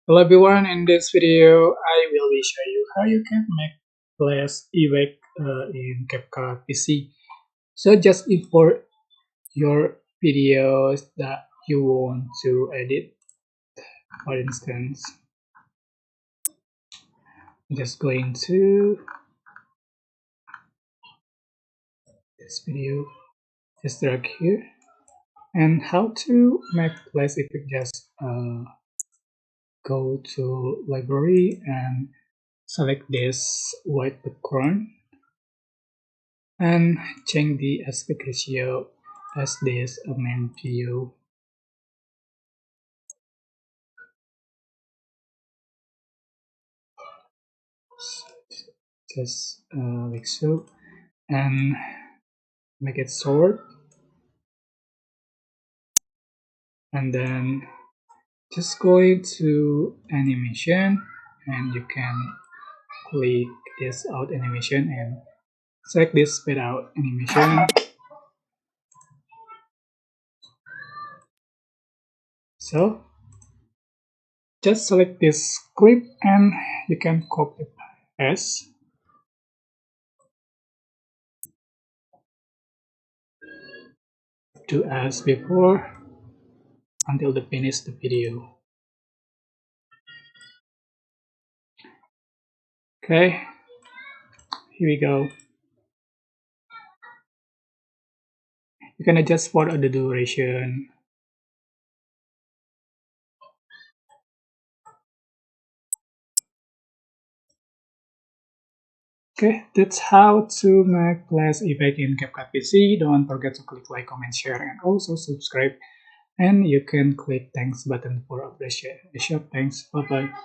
Hello everyone, in this video I will be show you how you can make flash effect in CapCut PC. So just import your videos that you want to edit. For instance, I'm just going to this video, just drag here. And how to make flash effect, just go to library and select this white background and change the aspect ratio as this main view. Just like so, and make it short, and then just go into animation and you can click this out animation and select this speed out animation. So just select this clip and you can copy paste to as before until the finish the video. Okay, here we go. You can adjust for the duration. Okay, that's how to make flash effect in CapCut PC. Don't forget to click like, comment, share, and also subscribe. And you can click thanks button for appreciation. Thanks. Bye bye.